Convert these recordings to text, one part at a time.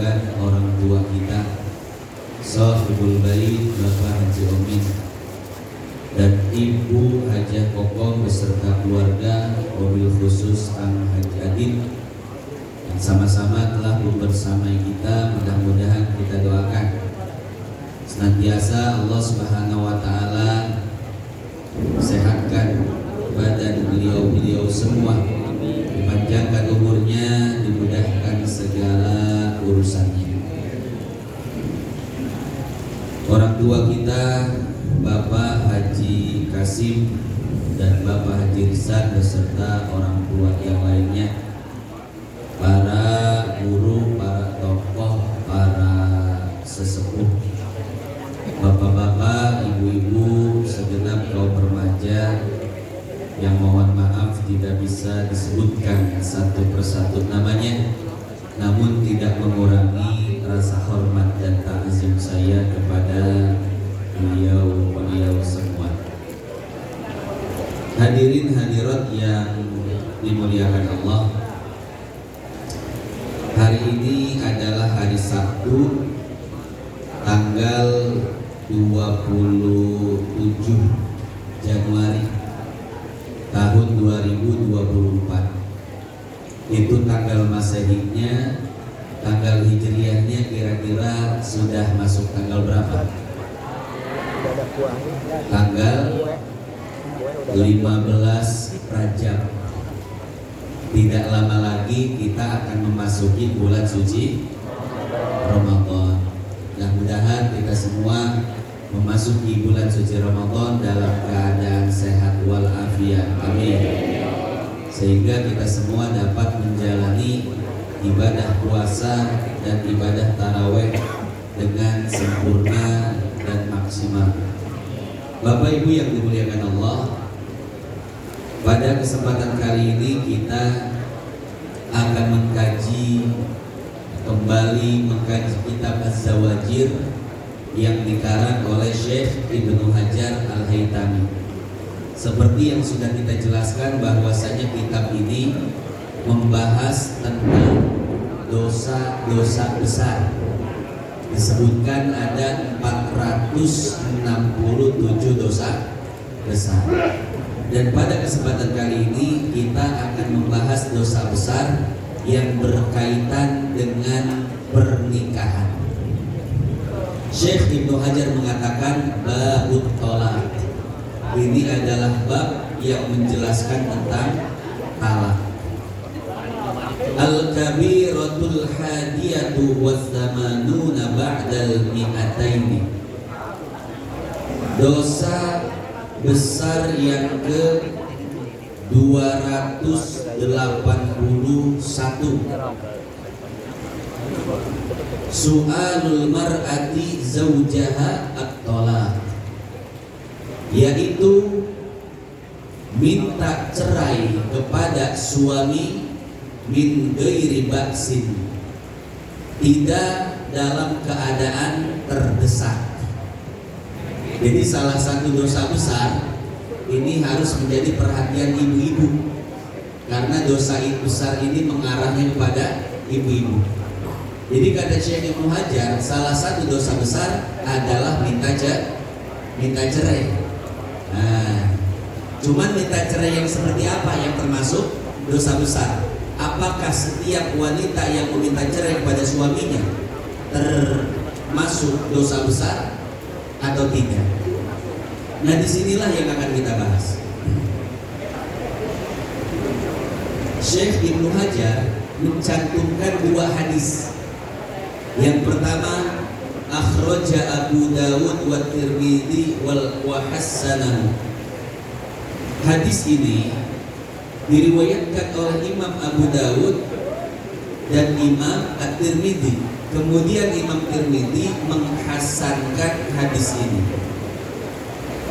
mendoakan orang tua kita, Sahibul Bait Bapak Haji Omin dan Ibu Hajah Kokong beserta keluarga, mobil khusus Kang Haji Adin yang sama-sama telah membersamai kita. Mudah-mudahan kita doakan senantiasa Allah Subhanahu wa taala sehatkan badan beliau semua, dipanjangkan umurnya, dimudahkan segala urusannya. Orang tua kita Bapak Haji Kasim dan Bapak Haji Rizal beserta orang tua yang lainnya, para guru, para tokoh, para sesepuh, bapak-bapak, ibu-ibu, segenap kaum remaja yang mohon maaf tidak bisa disebutkan satu persatu namanya, namun tidak mengurangi rasa hormat dan ta'zim saya kepada beliau semua. Hadirin hadirat yang dimuliakan Allah, hari ini adalah hari Sabtu tanggal 27 Januari tahun 2024. Itu tanggal Masehinya. Tanggal Hijriahnya kira-kira sudah masuk tanggal berapa? Tanggal 15 Rajab. Tidak lama lagi kita akan memasuki bulan suci Ramadan. Mudah-mudahan kita semua memasuki bulan suci Ramadan dalam keadaan sehat walafiat. Amin. Sehingga kita semua dapat menjalani ibadah puasa dan ibadah tarawih dengan sempurna dan maksimal. Bapak Ibu yang dimuliakan Allah, pada kesempatan kali ini kita akan kembali mengkaji kitab Az-Zawajir yang dikarang oleh Syekh Ibnu Hajar Al-Haytami. Seperti yang sudah kita jelaskan bahwasanya kitab ini membahas tentang dosa-dosa besar. Disebutkan ada 467 dosa besar. Dan pada kesempatan kali ini kita akan membahas dosa besar yang berkaitan dengan pernikahan. Syekh Ibnu Hajar mengatakan babut tolak. Ini adalah bab yang menjelaskan tentang talak. Al-kabiratul hadiyatu wassamanuna ba'dal mi'ataini. Dosa besar yang ke 281. Su'alul mar'ati zawjaha at-talaq, yaitu minta cerai kepada suami min ghairi ba'sin, tidak dalam keadaan terdesak. Jadi salah satu dosa besar ini harus menjadi perhatian ibu-ibu, karena dosa besar ini mengarahnya kepada ibu-ibu. Jadi kata Syekh Ibnu Hajar, salah satu dosa besar adalah minta cerai. Nah, cuman minta cerai yang seperti apa yang termasuk dosa besar? Apakah setiap wanita yang meminta cerai kepada suaminya termasuk dosa besar atau tidak? Nah, disinilah yang akan kita bahas. Syekh Ibnu Hajar mencantumkan dua hadis. Yang pertama, akhraja Abu Dawud wa Tirmidzi wa hassanahu. Hadis ini diriwayatkan oleh Imam Abu Dawud dan Imam At-Tirmidzi. Kemudian Imam Tirmidzi menghasankan hadis ini.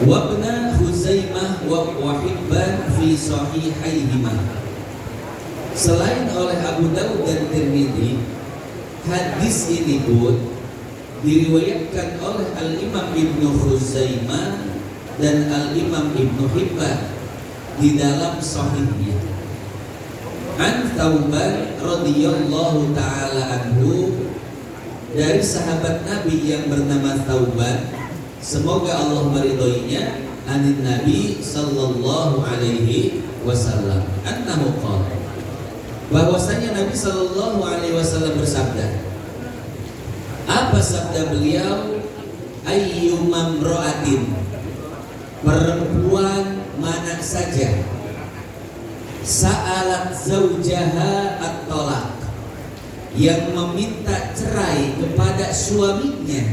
Wa Ibnu Khuzaimah wa Hibban fi sahihaihima. Selain oleh Abu Dawud dan Tirmidzi, hadis ini pun diriwayatkan oleh Al-Imam Ibnu Khuzaimah dan Al-Imam Ibnu Hibban di dalam sahihnya. An Thauban radhiyallahu taala anhu dari sahabat Nabi yang bernama Thauban, semoga Allah meridhoinya, anin Nabi sallallahu alaihi wasallam annahu qala, bahwasanya Nabi sallallahu alaihi wasallam bersabda. Apa sabda beliau? Ayyumam ro'atin, perempuan mana saja, sa'alat zaujaha at-talaq, yang meminta cerai kepada suaminya,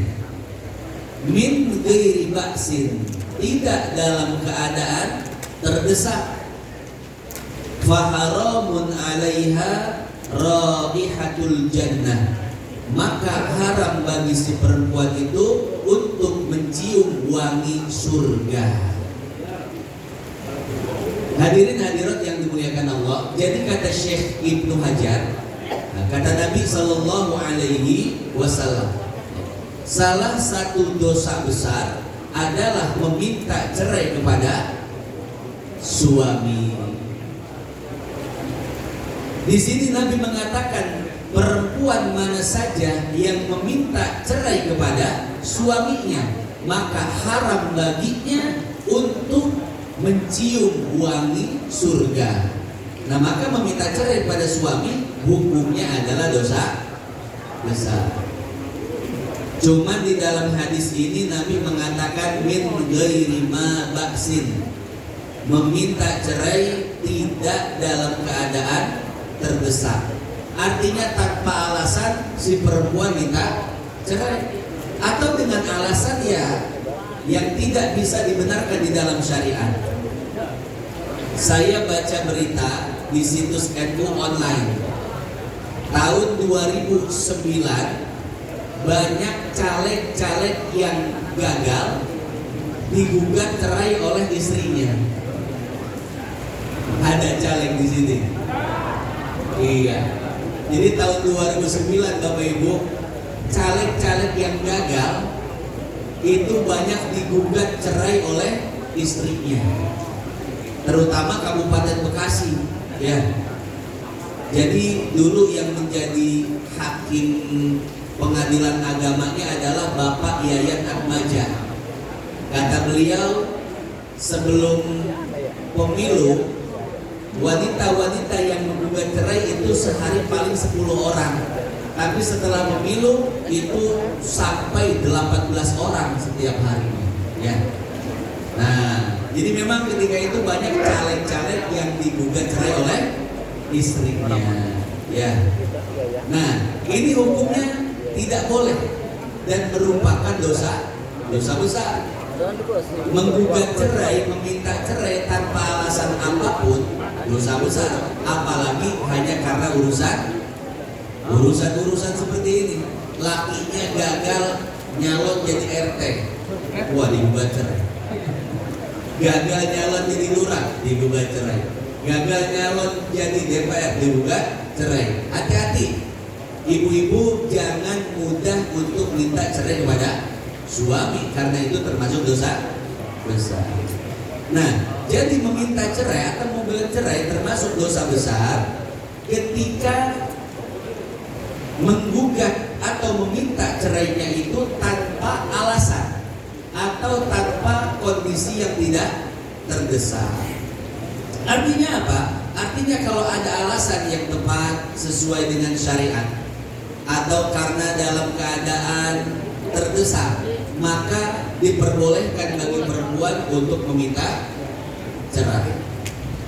min ghairi ba'sin, tidak dalam keadaan terdesak, faharamun 'alaiha raihatul jannah, maka haram bagi si perempuan itu untuk mencium wangi surga. Hadirin hadirat yang dimuliakan Allah. Jadi kata Syekh Ibnu Hajar, kata Nabi Sallallahu Alaihi Wasallam, salah satu dosa besar adalah meminta cerai kepada suami. Di sini Nabi mengatakan perempuan mana saja yang meminta cerai kepada suaminya, maka haram baginya untuk mencium wangi surga. Nah, maka meminta cerai pada suami hukumnya adalah dosa besar. Cuman di dalam hadis ini Nabi mengatakan min ghairi ma ba'sin, meminta cerai tidak dalam keadaan terdesak. Artinya tanpa alasan si perempuan minta cerai, atau dengan alasan yang tidak bisa dibenarkan di dalam syariat. Saya baca berita di situs NU online tahun 2009, banyak caleg-caleg yang gagal digugat cerai oleh istrinya. Ada caleg di sini. Iya. Jadi tahun 2009 Bapak Ibu, caleg-caleg yang gagal itu banyak digugat cerai oleh istrinya, terutama Kabupaten Bekasi, ya. Jadi dulu yang menjadi hakim pengadilan agamanya adalah Bapak Yayat Atmaja. Kata beliau, sebelum pemilu, wanita-wanita yang menggugat cerai itu sehari paling 10 orang. Tapi setelah pemilu itu sampai 18 orang setiap harinya, ya. Nah, jadi memang ketika itu banyak caleg-caleg yang digugat cerai oleh istrinya, ya. Nah, ini hukumnya tidak boleh dan merupakan dosa besar. Menggugat cerai, meminta cerai tanpa alasan apapun dosa besar, apalagi hanya karena urusan seperti ini. Lakinya gagal nyalon jadi RT, wah digugat cerai. Gagal nyalon jadi lurah, digugat cerai. Gagal nyalon jadi DPR, digugat cerai. Hati-hati, ibu-ibu jangan mudah untuk minta cerai kepada suami, karena itu termasuk dosa besar. Nah, jadi meminta cerai atau menggugat cerai termasuk dosa besar ketika menggugat atau meminta cerainya itu tanpa alasan atau tanpa kondisi yang tidak terdesak. Artinya apa? Artinya kalau ada alasan yang tepat sesuai dengan syariat atau karena dalam keadaan terdesak, maka diperbolehkan bagi perempuan untuk meminta cerai.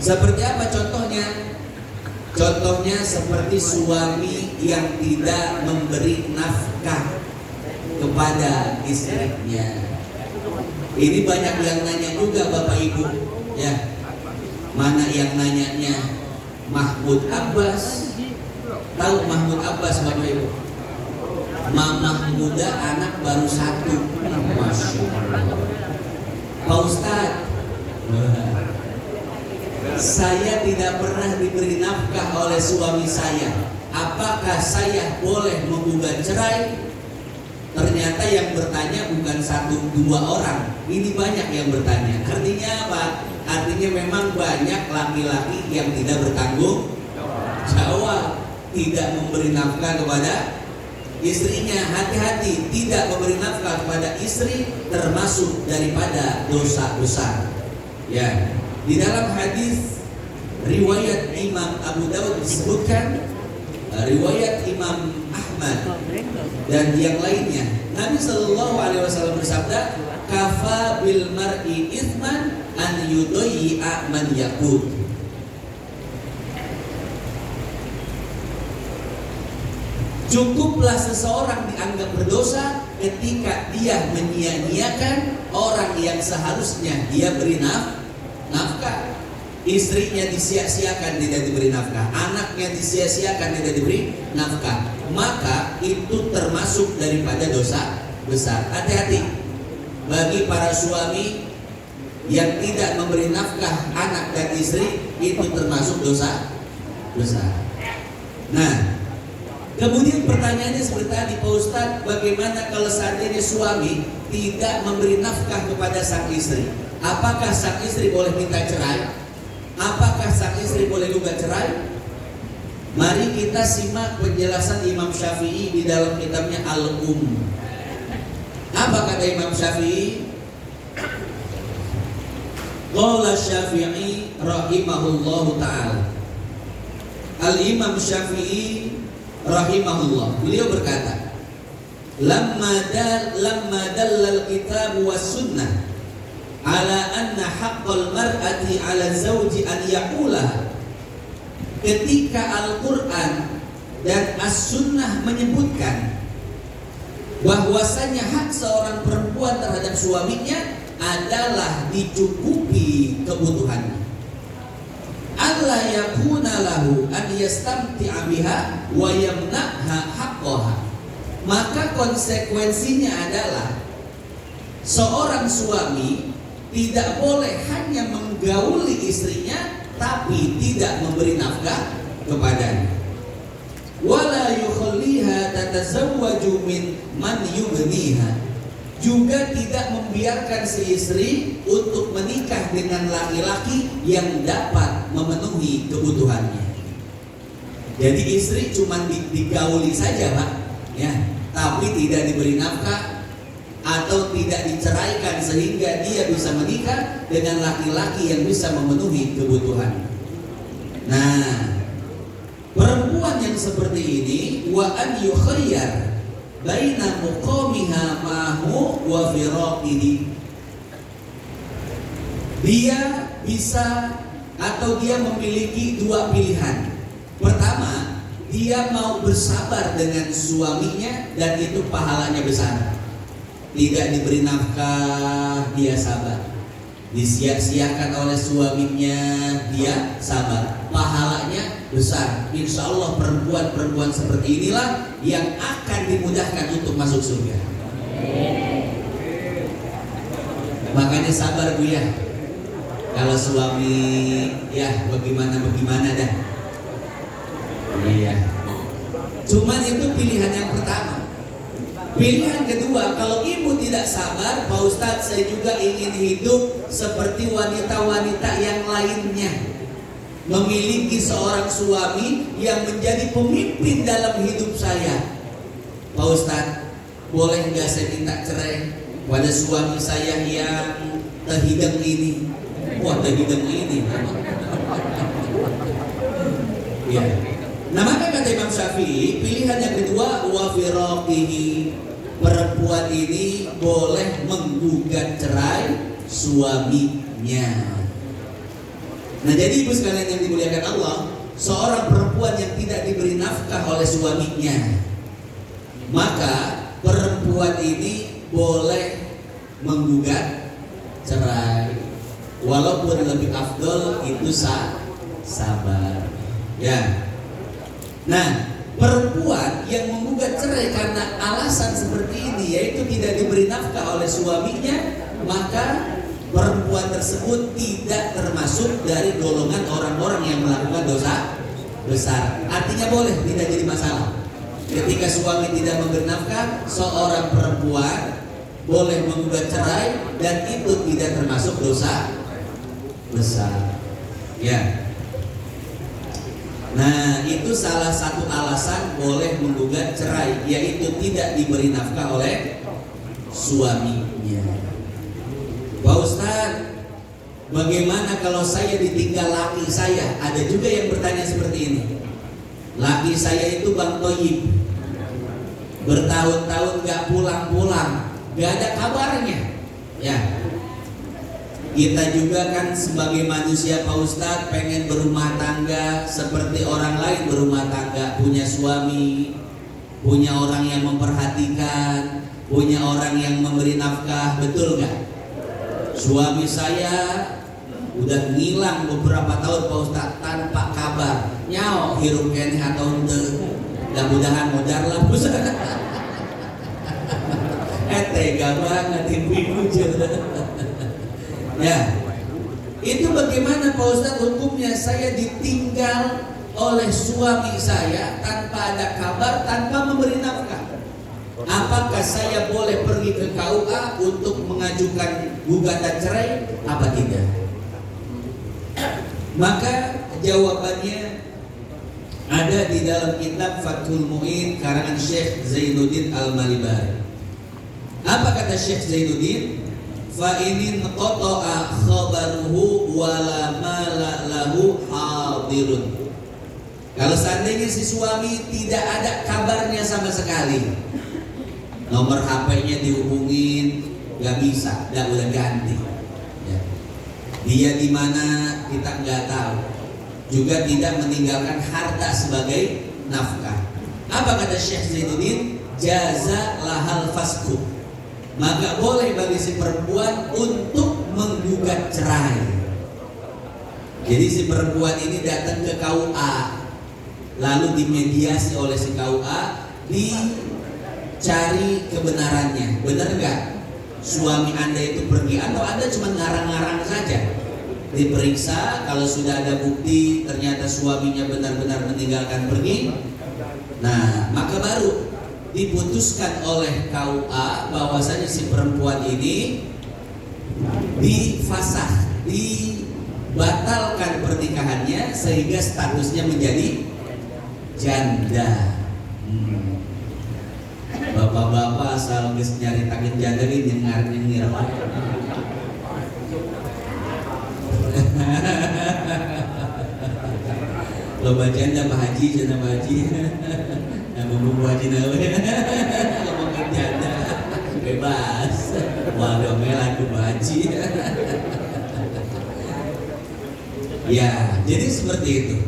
Seperti apa contohnya? Contohnya seperti suami yang tidak memberi nafkah kepada istrinya. Ini banyak yang nanya juga Bapak Ibu, ya. Mana yang nanyanya Mahmud Abbas? Tahu Mahmud Abbas Bapak Ibu? Mamah muda anak baru 1. Masya Allah. Pak Ustadz, saya tidak pernah diberi nafkah oleh suami saya. Apakah saya boleh menggugat cerai? Ternyata yang bertanya bukan 1-2 orang. Ini banyak yang bertanya. Artinya apa? Artinya memang banyak laki-laki yang tidak bertanggung jawab, tidak memberi nafkah kepada istrinya, hati-hati, tidak memberi nafkah kepada istri termasuk daripada dosa besar. Ya, di dalam hadis riwayat Imam Abu Dawud disebutkan, riwayat Imam Ahmad dan yang lainnya, Nabi Shallallahu Alaihi Wasallam bersabda, "Kafa bil mar'i ithman an yudayyi'a man yaqut." Cukuplah seseorang dianggap berdosa ketika dia menyia-nyiakan orang yang seharusnya dia beri nafkah. Istrinya disia-siakan, tidak diberi nafkah. Anaknya disia-siakan, tidak diberi nafkah. Maka itu termasuk daripada dosa besar. Hati-hati bagi para suami yang tidak memberi nafkah anak dan istri, itu termasuk dosa besar. Nah, kemudian pertanyaannya seperti tadi, Pak Ustadz, bagaimana kalau seandainya suami tidak memberi nafkah kepada sang istri? Apakah sang istri boleh minta cerai? Apakah sang istri boleh gugat cerai? Mari kita simak penjelasan Imam Syafi'i di dalam kitabnya Al-Um. Apa kata Imam Syafi'i? Qala Syafi'i rahimahullahu ta'ala. Al-Imam Syafi'i rahimahullah, beliau berkata, lamma dallal kitab was sunnah ala anna haqqal mar'ati ala zawji an yaqula. Ketika Al-Quran dan As-Sunnah menyebutkan bahwasanya hak seorang perempuan terhadap suaminya adalah dicukupi kebutuhannya, Allah yakuna lahu an yastamti'a biha wa yamna'ha haqqaha. Maka konsekuensinya adalah seorang suami tidak boleh hanya menggauli istrinya tapi tidak memberi nafkah kepadanya. Wala yukhalliha tatazawwaju min man yughniha. Juga tidak membiarkan si istri untuk menikah dengan laki-laki yang dapat memenuhi kebutuhannya. Jadi istri cuma digauli saja, Pak, ya, tapi tidak diberi nafkah atau tidak diceraikan sehingga dia bisa menikah dengan laki-laki yang bisa memenuhi kebutuhan. Nah, perempuan yang seperti ini wa an yukhayyar baina muqamiha ma'hu wa firaqihi. Dia bisa atau dia memiliki dua pilihan. Pertama, dia mau bersabar dengan suaminya dan itu pahalanya besar. Tidak diberi nafkah, dia sabar. Disia-siakan oleh suaminya, dia sabar. Pahalanya besar. Insya Allah perempuan-perempuan seperti inilah yang akan dimudahkan untuk masuk surga. Makanya sabar, Bu, ya. Kalau suami ya bagaimana dah. Iya. Cuman itu pilihan yang pertama. Pilihan kedua, kalau ibu tidak sabar, Pak Ustadz, saya juga ingin hidup seperti wanita-wanita yang lainnya, memiliki seorang suami yang menjadi pemimpin dalam hidup saya. Pak Ustadz, boleh nggak saya minta cerai pada suami saya yang terhidang ini? Wah, terhidang ini. Ya. Nah, maka kata Imam Syafi'i, pilihan yang kedua wa firaqihi, perempuan ini boleh menggugat cerai suaminya. Nah, jadi ibu sekalian yang dimuliakan Allah, seorang perempuan yang tidak diberi nafkah oleh suaminya, maka perempuan ini boleh menggugat cerai, walaupun lebih afdol itu sabar. Ya. Nah, perempuan yang menggugat cerai karena alasan seperti ini, yaitu tidak diberi nafkah oleh suaminya, maka perempuan tersebut tidak termasuk dari golongan orang-orang yang melakukan dosa besar. Artinya boleh, tidak jadi masalah. Ketika suami tidak memberi nafkah, seorang perempuan boleh menggugat cerai dan itu tidak termasuk dosa besar. Ya. Nah, itu salah satu alasan boleh menggugat cerai, yaitu tidak diberi nafkah oleh suaminya. Pak Ustadz, bagaimana kalau saya ditinggal laki saya? Ada juga yang bertanya seperti ini. Laki saya itu Bang Toyib, bertahun-tahun gak pulang-pulang, gak ada kabarnya. Ya, kita juga kan sebagai manusia Pak Ustadz pengen berumah tangga seperti orang lain berumah tangga, punya suami, punya orang yang memperhatikan, punya orang yang memberi nafkah, betul gak? Suami saya udah ngilang beberapa tahun Pak Ustadz tanpa kabar, nyawa hirup kene atau ente, mudah-mudahan modar lah Ustadz. Tega banget ibu-ibu. Ya, itu bagaimana Pak Ustadz hukumnya? Saya ditinggal oleh suami saya tanpa ada kabar, tanpa memberi nafkah. Apakah saya boleh pergi ke KUA untuk mengajukan gugatan cerai? Apa tidak? Maka jawabannya ada di dalam kitab Fathul Mu'in karangan Syekh Zainuddin Al-Malibari. Apa kata Syekh Zainuddin? Fa inin qata'a khabaruhu wala mala lahu hadirun. Kalau seandainya si suami tidak ada kabarnya sama sekali, nomor HP-nya dihubungin nggak bisa, udah ganti. Ya. Dia di mana kita nggak tahu. Juga tidak meninggalkan harta sebagai nafkah. Apa kata Syekh Zainuddin? Jaza lahal fasku. Maka boleh bagi si perempuan untuk menggugat cerai. Jadi si perempuan ini datang ke KUA, lalu dimediasi oleh si KUA, dicari kebenarannya. Benar nggak suami Anda itu pergi, atau Anda cuma ngarang-ngarang saja? Diperiksa, kalau sudah ada bukti ternyata suaminya benar-benar meninggalkan pergi, nah maka baru diputuskan oleh KUA bahwasanya si perempuan ini difasah, dibatalkan pernikahannya sehingga statusnya menjadi janda. Bapak-bapak asal nyari tangan janda ini nyengir lo bacaan Pak Haji, janda Pak Haji. Bumbu haji nawe ngomongin janda bebas, waduh lagu haji. Ya, jadi seperti itu.